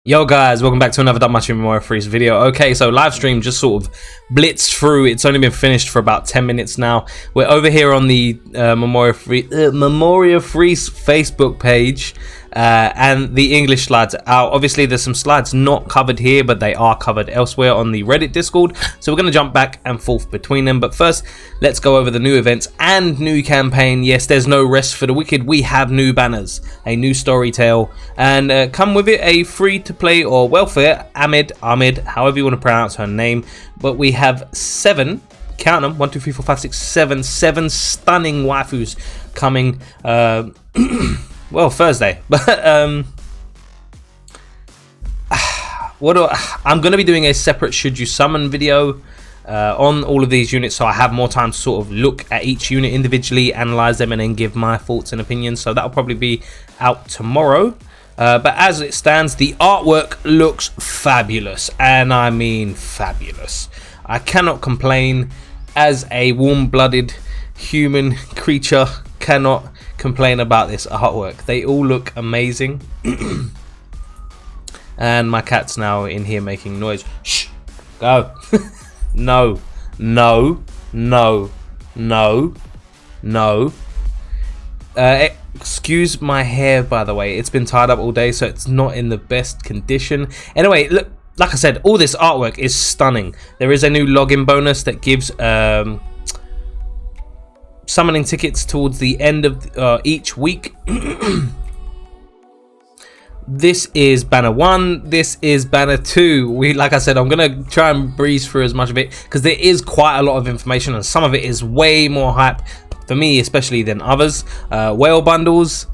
Yo guys, welcome back to another Danmachi Memoria Freese video. Okay, so live stream just sort of blitzed through. It's only been finished for about 10 minutes now. We're over here on the Memoria Freese Facebook page, and the English slides are out. Obviously there's some slides not covered here, but they are covered elsewhere on the Reddit Discord, so we're going to jump back and forth between them. But first, let's go over the new events and new campaign. Yes, there's no rest for the wicked. We have new banners, a new story tale, and come with it a free to play or welfare Ahmed, however you want to pronounce her name. But we have 7, count them, 1 2 3 4 5 6 7 stunning waifus coming well, Thursday. But I'm going to be doing a separate should you summon video on all of these units, so I have more time to sort of look at each unit individually, analyze them, and then give my thoughts and opinions. So that'll probably be out tomorrow. But as it stands, the artwork looks fabulous, and I mean fabulous. I cannot complain. As a warm-blooded human creature, cannot complain about this artwork. They all look amazing. And my cat's now in here making noise. Shh, go. No, no, no, no, no. Excuse my hair, by the way. It's been tied up all day, so it's not in the best condition. Anyway, look, like I said, all this artwork is stunning. There is a new login bonus that gives summoning tickets towards the end of each week. This is banner 1, this is banner 2. Like I said, I'm gonna try and breeze through as much of it because there is quite a lot of information, and some of it is way more hype for me especially than others. Whale bundles,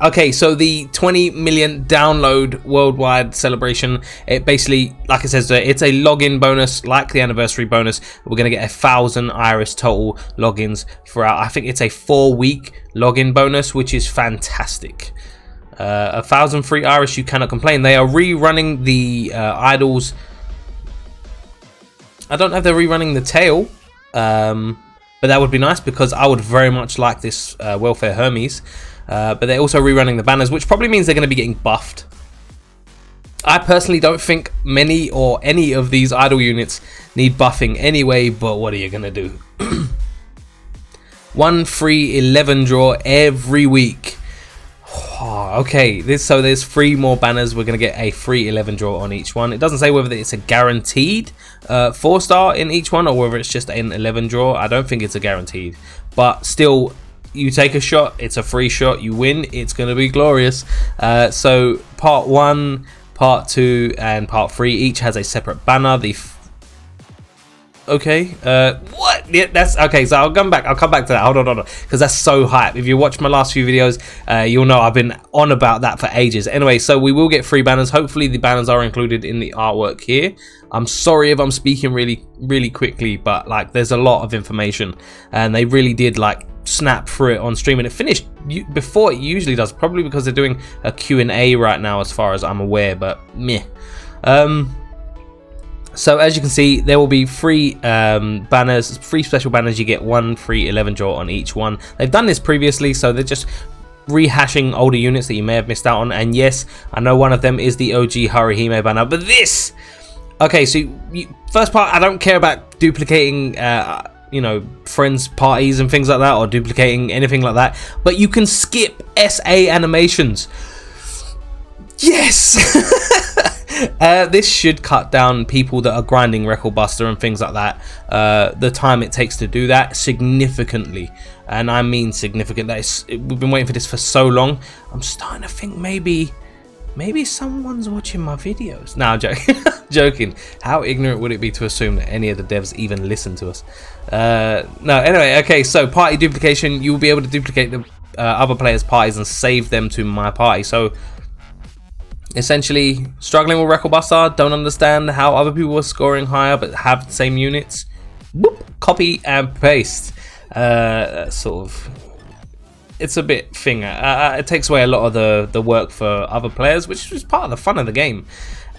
okay, so the 20 million download worldwide celebration, it basically, like it says there, it's a login bonus like the anniversary bonus. We're gonna get 1,000 iris total logins throughout. I think it's a 4-week login bonus, which is fantastic. 1,000 free iris, you cannot complain. They are rerunning the idols. I don't know if they're rerunning the tail, but that would be nice because I would very much like this welfare Hermes. But they're also rerunning the banners, which probably means they're going to be getting buffed. I personally don't think many or any of these idol units need buffing anyway, but what are you going to do? 1 free 11 draw every week. Oh, okay, so there's 3 more banners. We're going to get a free 11 draw on each one. It doesn't say whether it's a guaranteed 4-star in each one or whether it's just an 11 draw. I don't think it's a guaranteed, but still, you take a shot, it's a free shot, you win, it's going to be glorious. So part 1, part 2, and part 3 each has a separate banner. Okay, what? Yeah, that's okay. So I'll come back to that. Hold on, because that's so hype. If you watch my last few videos, you'll know I've been on about that for ages. Anyway, so we will get free banners. Hopefully the banners are included in the artwork here. I'm sorry if I'm speaking really quickly, but like there's a lot of information, and they really did like snap through it on stream, and it finished before it usually does, probably because they're doing a Q&A right now as far as I'm aware, but meh. So as you can see, there will be free banners, free special banners. You get 1 free 11 draw on each one. They've done this previously, so they're just rehashing older units that you may have missed out on. And yes, I know one of them is the OG Haruhime banner, but this, okay, so first part, I don't care about duplicating you know, friends parties and things like that, or duplicating anything like that, but you can skip SA animations. Yes. This should cut down people that are grinding Record Buster and things like that, the time it takes to do that significantly, and I mean significant. We've been waiting for this for so long. I'm starting to think maybe someone's watching my videos. No, I'm joking. Joking. How ignorant would it be to assume that any of the devs even listen to us? No, anyway, okay, so party duplication. You'll be able to duplicate the other players' parties and save them to my party. So essentially, struggling with Record Buster, don't understand how other people are scoring higher but have the same units. Boop, copy and paste. Sort of, it's a bit thing. It takes away a lot of the work for other players, which is part of the fun of the game.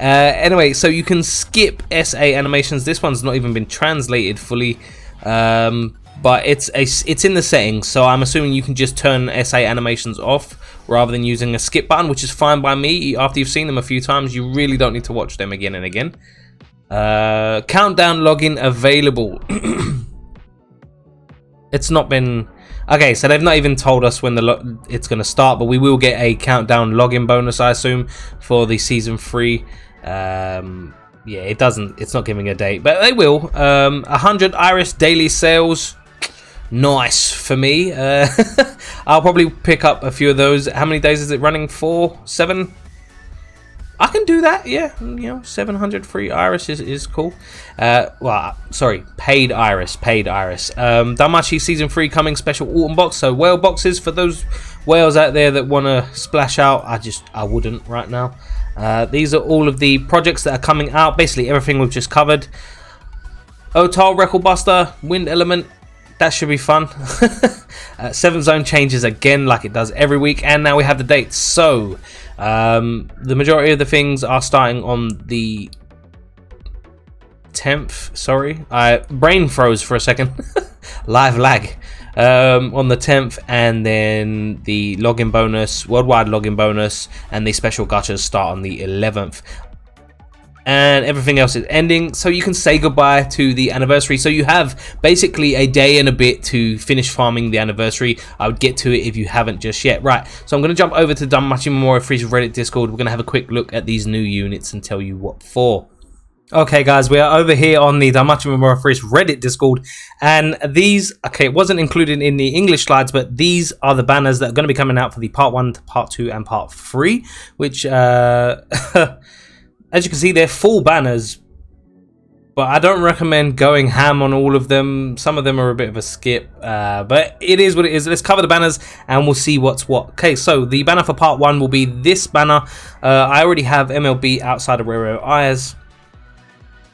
Anyway, so you can skip SA animations. This one's not even been translated fully. but it's in the settings, so I'm assuming you can just turn SA animations off rather than using a skip button, which is fine by me. After you've seen them a few times, you really don't need to watch them again and again. Countdown login available. It's not been okay, so they've not even told us when it's going to start, but we will get a countdown login bonus, I assume, for the season 3. Yeah, it's not giving a date, but they will. 100 Iris daily sales, nice for me. I'll probably pick up a few of those. How many days is it running for? 7? I can do that, yeah. You know, 700 free Iris is cool. Well, sorry, paid Iris. Danmachi season 3 coming special autumn box. So whale boxes for those whales out there that want to splash out. I wouldn't right now. These are all of the projects that are coming out. Basically everything we've just covered. Otal Record Buster, Wind Element. That should be fun. 7 zone changes again like it does every week, and now we have the dates. So the majority of the things are starting on the 10th. Sorry, I brain froze for a second. Live lag. On the 10th, and then the login bonus, worldwide login bonus, and the special gachas start on the 11th. And everything else is ending, so you can say goodbye to the anniversary. So you have basically a day and a bit to finish farming the anniversary. I would get to it if you haven't just yet. Right, so I'm going to jump over to Danmachi Memoria Freese Reddit Discord. We're going to have a quick look at these new units and tell you what for. Okay guys, we are over here on the Danmachi Memoria Freese Reddit Discord, and these, okay, it wasn't included in the English slides, but these are the banners that are going to be coming out for the part 1, part 2, and part 3, which as you can see, they're full banners, but I don't recommend going ham on all of them. Some of them are a bit of a skip, but it is what it is. Let's cover the banners and we'll see what's what. Okay, so the banner for part 1 will be this banner. I already have MLB outside of Rare Eyes,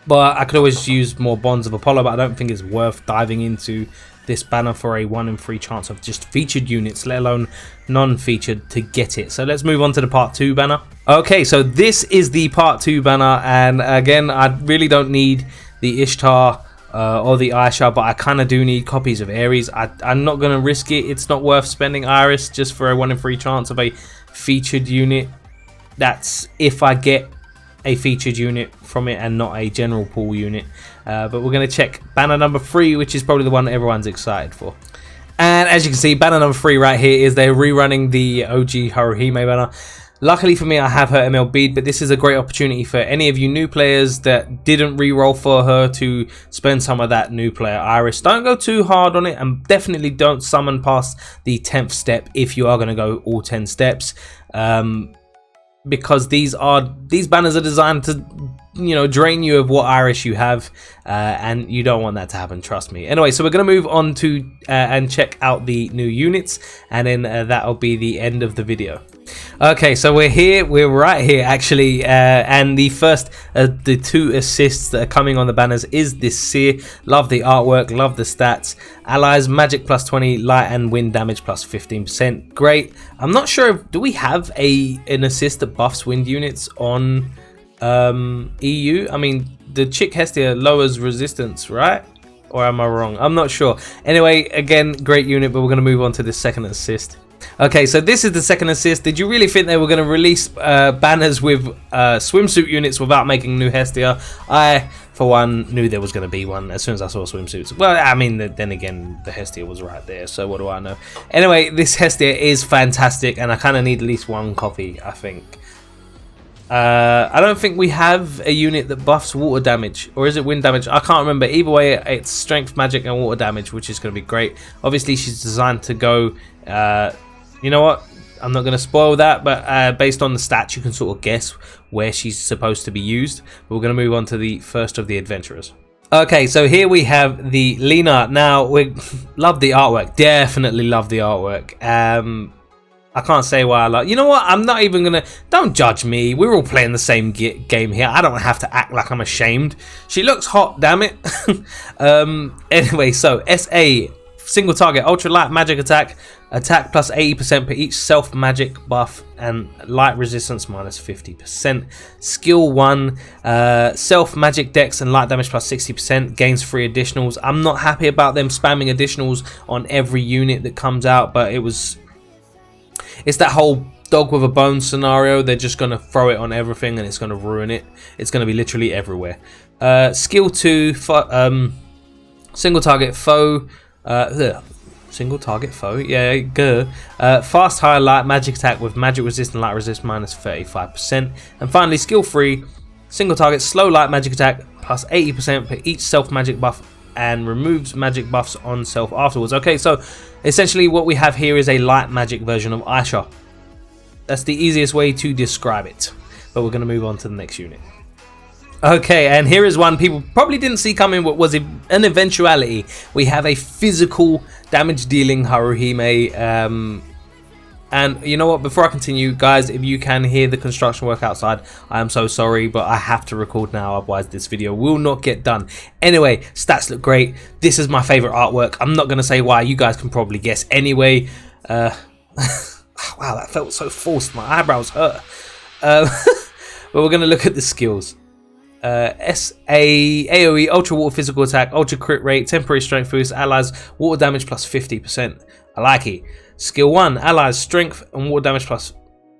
but I could always use more Bonds of Apollo, but I don't think it's worth diving into this banner for a 1 in 3 chance of just featured units, let alone non-featured, to get it. So let's move on to the part 2 banner. Okay, so this is the part 2 banner, and again, I really don't need the Ishtar or the Aisha, but I kind of do need copies of Ares. I'm not going to risk it. It's not worth spending Iris just for a 1 in 3 chance of a featured unit. That's if I get a featured unit from it and not a general pool unit. But we're going to check banner number 3, which is probably the one everyone's excited for. And as you can see, banner number 3 right here is they're rerunning the OG Haruhime banner. Luckily for me, I have her MLB'd, but this is a great opportunity for any of you new players that didn't re-roll for her to spend some of that new player Iris. Don't go too hard on it, and definitely don't summon past the 10th step if you are going to go all 10 steps. Because these banners are designed to, you know, drain you of what Iris you have, and you don't want that to happen, trust me. Anyway, so we're going to move on to and check out the new units, and then that'll be the end of the video. Okay, so we're right here actually, and the first the 2 assists that are coming on the banners is this Seer. Love the artwork, love the stats. Allies magic plus 20, light and wind damage plus 15%. Great. I'm not sure if, do we have an assist that buffs wind units on EU? I mean, the chick Hestia lowers resistance, right? Or am I wrong? I'm not sure. Anyway, again, great unit, but we're going to move on to the second assist. Okay, so this is the second assist. Did you really think they were going to release banners with swimsuit units without making new Hestia? I, for one, knew there was going to be one as soon as I saw swimsuits. Well, I mean, then again, the Hestia was right there, so what do I know? Anyway, this Hestia is fantastic, and I kind of need at least 1 copy, I think. I don't think we have a unit that buffs water damage, or is it wind damage? I can't remember. Either way, it's strength, magic, and water damage, which is going to be great. Obviously, she's designed to go... you know what? I'm not going to spoil that, but based on the stats, you can sort of guess where she's supposed to be used. But we're going to move on to the first of the adventurers. Okay, so here we have the Lena. Now, we love the artwork. Definitely love the artwork. I can't say why I like. You know what? I'm not even gonna. Don't judge me. We're all playing the same game here. I don't have to act like I'm ashamed. She looks hot, damn it. Anyway, so SA Single target, ultra light magic attack, attack plus 80% per each self magic buff, and light resistance minus 50%. Skill 1, self magic dex and light damage plus 60%, gains 3 additionals. I'm not happy about them spamming additionals on every unit that comes out, but it's that whole dog with a bone scenario. They're just going to throw it on everything and it's going to ruin it. It's going to be literally everywhere. Skill 2, single target foe. Single target foe, yeah, fast high light magic attack with magic resist and light resist minus 35%. And finally, skill 3, single target slow light magic attack plus 80% per each self magic buff, and removes magic buffs on self afterwards. Okay, so essentially what we have here is a light magic version of Aisha. That's the easiest way to describe it, but we're going to move on to the next unit. Okay, and here is one people probably didn't see coming, but was an eventuality. We have a physical damage dealing Haruhime. And you know what, before I continue, guys, if you can hear the construction work outside, I am so sorry, but I have to record now, otherwise this video will not get done. Anyway, stats look great. This is my favorite artwork. I'm not going to say why, you guys can probably guess anyway. Wow, that felt so forced, my eyebrows hurt. But we're going to look at the skills. AoE, ultra water physical attack, ultra crit rate, temporary strength boost, allies water damage plus 50%. I like it. Skill 1, allies strength and water damage plus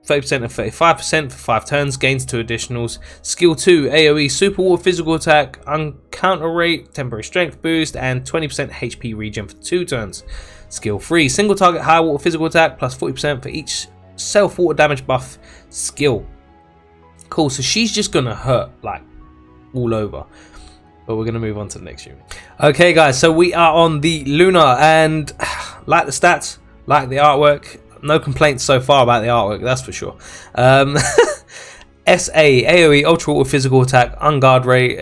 30% and 35% for 5 turns, gains 2 additionals. Skill 2, AoE super water physical attack, uncounter rate, temporary strength boost, and 20% HP regen for 2 turns. Skill 3, single target high water physical attack plus 40% for each self water damage buff skill. Cool, so she's just gonna hurt like all over, but we're gonna move on to the next unit. Okay guys, so we are on the Luna, and like the stats, like the artwork, no complaints so far about the artwork, that's for sure. SA, AoE, ultra water physical attack, unguard rate,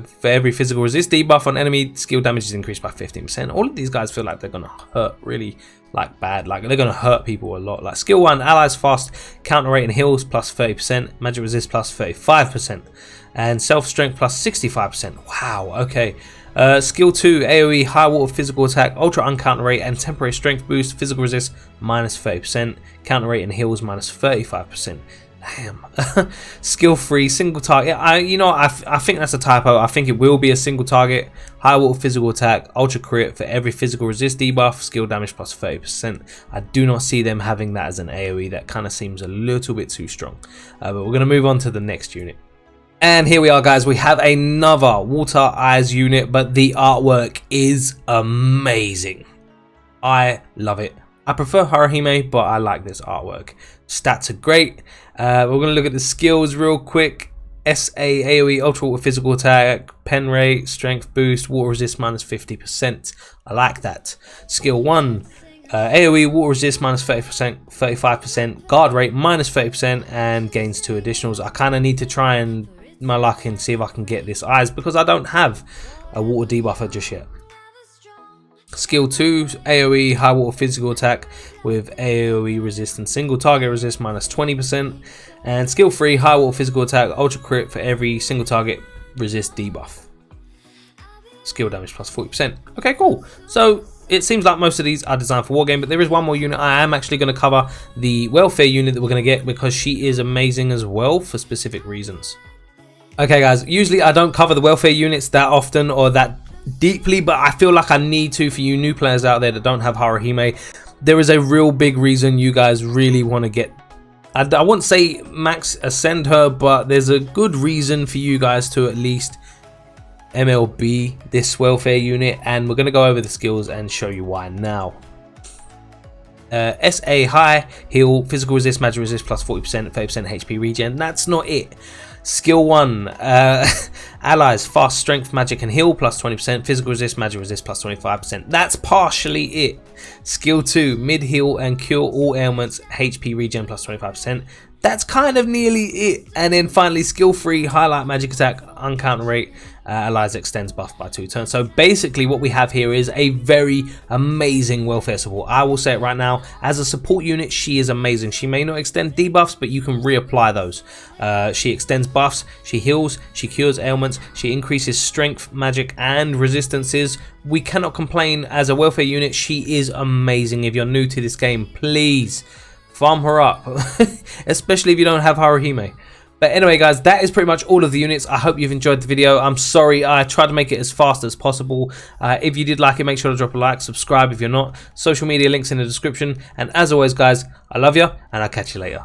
for every physical resist debuff on enemy, skill damage is increased by 15%. All of these guys feel like they're gonna hurt really like bad, like they're gonna hurt people a lot. Like skill 1, allies fast counter rate and heals plus 30%, magic resist plus 35%, and self strength plus 65%. Wow, okay. Skill 2, AoE, high water physical attack, ultra uncounter rate and temporary strength boost, physical resist minus 30%, counter rate and heals minus 35%. Damn. Skill 3, single target. I think that's a typo. I think it will be a single target. High water physical attack, ultra crit for every physical resist debuff, skill damage plus 30%. I do not see them having that as an AoE. That kind of seems a little bit too strong. But we're going to move on to the next unit. And here we are, guys. We have another Water Eyes unit, but the artwork is amazing. I love it. I prefer Haruhime, but I like this artwork. Stats are great. We're going to look at the skills real quick. SA, AoE, ultra water physical attack, pen rate, strength boost, water resist minus 50%. I like that. Skill 1, AoE, water resist minus 30%, 35%, guard rate minus 30%, and gains 2 additionals. I kind of need to try and my luck and see if I can get this eyes, because I don't have a water debuffer just yet. Skill 2, AoE, high water physical attack with AoE resist and single target resist minus 20%. And skill 3, high water physical attack, ultra crit for every single target resist debuff. Skill damage plus 40%. Okay, cool. So it seems like most of these are designed for wargame, but there is one more unit. I am actually going to cover the welfare unit that we're going to get, because she is amazing as well for specific reasons. Okay guys, usually I don't cover the welfare units that often or that deeply, but I feel like I need to for you new players out there that don't have Haruhime. There is a real big reason you guys really want to get, I wouldn't say max ascend her, but there's a good reason for you guys to at least MLB this welfare unit, and we're going to go over the skills and show you why now. SA, high heal, physical resist, magic resist plus 40%, 30% HP regen. That's not it. Skill 1, allies fast strength, magic and heal plus 20%, physical resist, magic resist plus 25%. That's partially it. Skill 2, mid heal and cure all ailments, HP regen plus 25%, that's kind of nearly it. And then finally, skill free, highlight magic attack, uncounter rate, allies extends buff by 2 turns. So basically what we have here is a very amazing welfare support. I will say it right now, as a support unit, she is amazing. She may not extend debuffs, but you can reapply those. She extends buffs, she heals, she cures ailments, she increases strength, magic, and resistances. We cannot complain. As a welfare unit, she is amazing. If you're new to this game, please farm her up, especially if you don't have Haruhime. But anyway, guys, that is pretty much all of the units. I hope you've enjoyed the video. I'm sorry, I tried to make it as fast as possible. If you did like it, make sure to drop a like, subscribe if you're not. Social media links in the description. And as always, guys, I love you, and I'll catch you later.